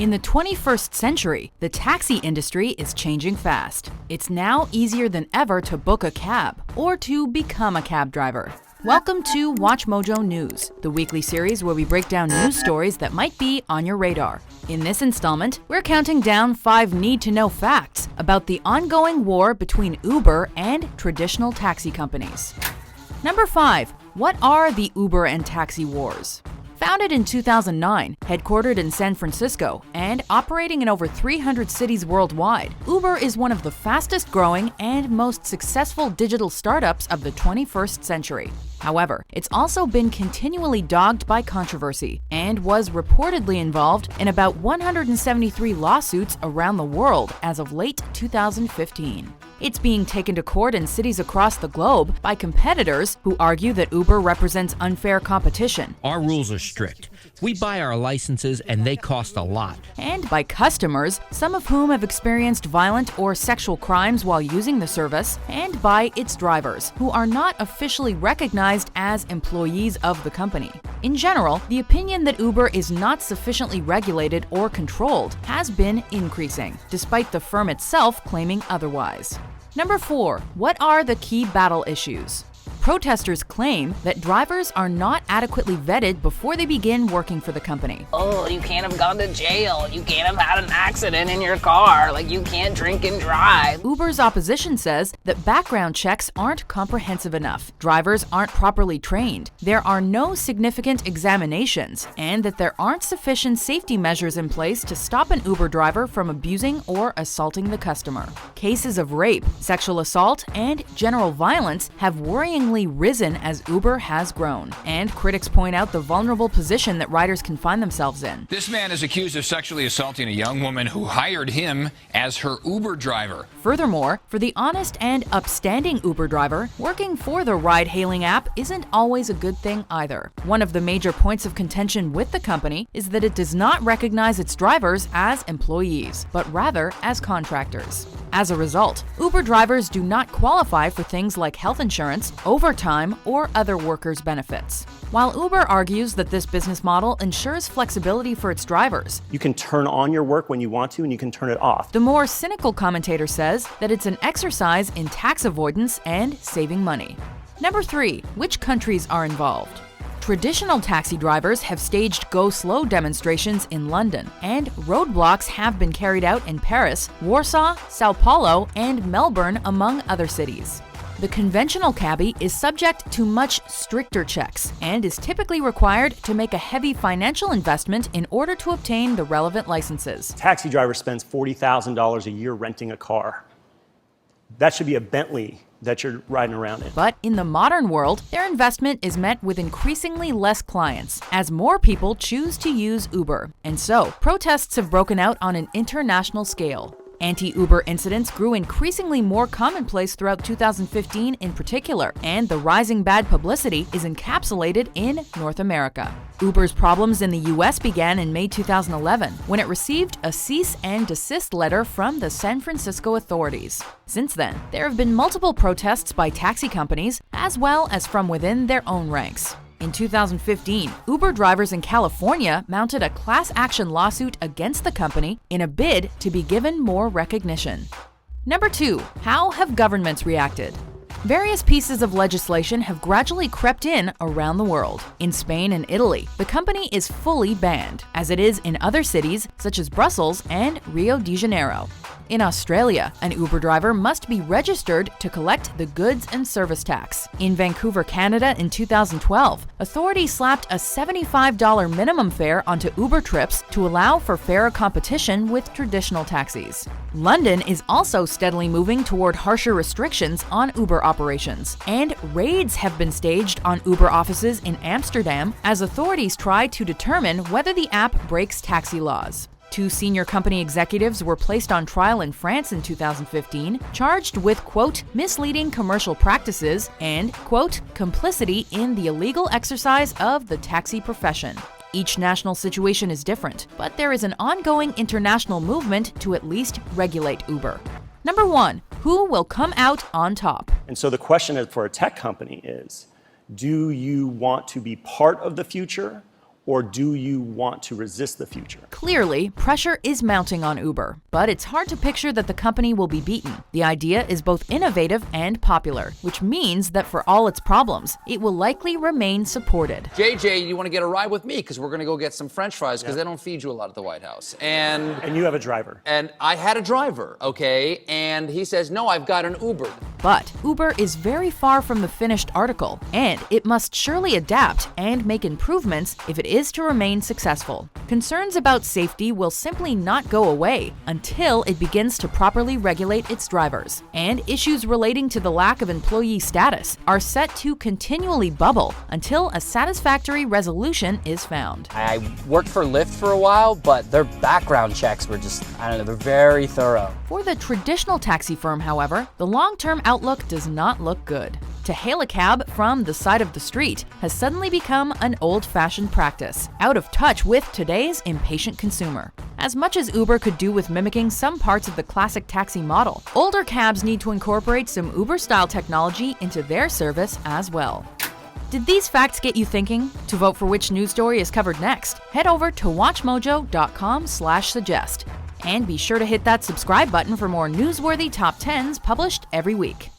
In the 21st century, the taxi industry is changing fast. It's now easier than ever to book a cab or to become a cab driver. Welcome to Watch Mojo News, the weekly series where we break down news stories that might be on your radar. In this installment, we're counting down 5 need-to-know facts about the ongoing war between Uber and traditional taxi companies. Number 5. What are the Uber and taxi wars? Founded in 2009, headquartered in San Francisco, and operating in over 300 cities worldwide, Uber is one of the fastest growing and most successful digital startups of the 21st century. However, it's also been continually dogged by controversy and was reportedly involved in about 173 lawsuits around the world as of late 2015. It's being taken to court in cities across the globe by competitors who argue that Uber represents unfair competition. Our rules are strict. We buy our licenses and they cost a lot. And by customers, some of whom have experienced violent or sexual crimes while using the service, and by its drivers, who are not officially recognized as employees of the company. In general, the opinion that Uber is not sufficiently regulated or controlled has been increasing, despite the firm itself claiming otherwise. Number 4. What are the key battle issues? Protesters claim that drivers are not adequately vetted before they begin working for the company. Oh, you can't have gone to jail. You can't have had an accident in your car. Like, you can't drink and drive. Uber's opposition says that background checks aren't comprehensive enough, drivers aren't properly trained, there are no significant examinations, and that there aren't sufficient safety measures in place to stop an Uber driver from abusing or assaulting the customer. Cases of rape, sexual assault, and general violence have worryingly risen as Uber has grown, and critics point out the vulnerable position that riders can find themselves in. This man is accused of sexually assaulting a young woman who hired him as her Uber driver. Furthermore, for the honest and upstanding Uber driver, working for the ride-hailing app isn't always a good thing either. One of the major points of contention with the company is that it does not recognize its drivers as employees, but rather as contractors. As a result, Uber drivers do not qualify for things like health insurance, overtime, or other workers' benefits. While Uber argues that this business model ensures flexibility for its drivers, you can turn on your work when you want to and you can turn it off. The more cynical commentator says that it's an exercise in tax avoidance and saving money. Number 3. Which countries are involved? Traditional taxi drivers have staged go-slow demonstrations in London, and roadblocks have been carried out in Paris, Warsaw, Sao Paulo, and Melbourne, among other cities. The conventional cabbie is subject to much stricter checks and is typically required to make a heavy financial investment in order to obtain the relevant licenses. A taxi driver spends $40,000 a year renting a car. That should be a Bentley that you're riding around in. But in the modern world, their investment is met with increasingly less clients as more people choose to use Uber. And so, protests have broken out on an international scale. Anti-Uber incidents grew increasingly more commonplace throughout 2015 in particular, and the rising bad publicity is encapsulated in North America. Uber's problems in the US began in May 2011, when it received a cease and desist letter from the San Francisco authorities. Since then, there have been multiple protests by taxi companies, as well as from within their own ranks. In 2015, Uber drivers in California mounted a class action lawsuit against the company in a bid to be given more recognition. Number 2. How have governments reacted? Various pieces of legislation have gradually crept in around the world. In Spain and Italy, the company is fully banned, as it is in other cities such as Brussels and Rio de Janeiro. In Australia, an Uber driver must be registered to collect the goods and service tax. In Vancouver, Canada in 2012, authorities slapped a $75 minimum fare onto Uber trips to allow for fairer competition with traditional taxis. London is also steadily moving toward harsher restrictions on Uber operations, and raids have been staged on Uber offices in Amsterdam as authorities try to determine whether the app breaks taxi laws. 2 senior company executives were placed on trial in France in 2015, charged with, quote, misleading commercial practices and, quote, complicity in the illegal exercise of the taxi profession. Each national situation is different, but there is an ongoing international movement to at least regulate Uber. Number 1. Who will come out on top? And so the question for a tech company is, do you want to be part of the future, or do you want to resist the future? Clearly, pressure is mounting on Uber, but it's hard to picture that the company will be beaten. The idea is both innovative and popular, which means that for all its problems, it will likely remain supported. JJ, you want to get a ride with me? Because we're going to go get some French fries, because they don't feed you a lot at the White House. And you have a driver. And I had a driver, okay? And he says, no, I've got an Uber. But Uber is very far from the finished article, and it must surely adapt and make improvements if it is to remain successful. Concerns about safety will simply not go away until it begins to properly regulate its drivers. And issues relating to the lack of employee status are set to continually bubble until a satisfactory resolution is found. I worked for Lyft for a while, but their background checks were just, I don't know, they're very thorough. For the traditional taxi firm, however, the long-term outlook does not look good. To hail a cab from the side of the street has suddenly become an old-fashioned practice, out of touch with today's impatient consumer. As much as Uber could do with mimicking some parts of the classic taxi model, older cabs need to incorporate some Uber-style technology into their service as well. Did these facts get you thinking? To vote for which news story is covered next, head over to WatchMojo.com/suggest. And be sure to hit that subscribe button for more newsworthy top 10s published every week.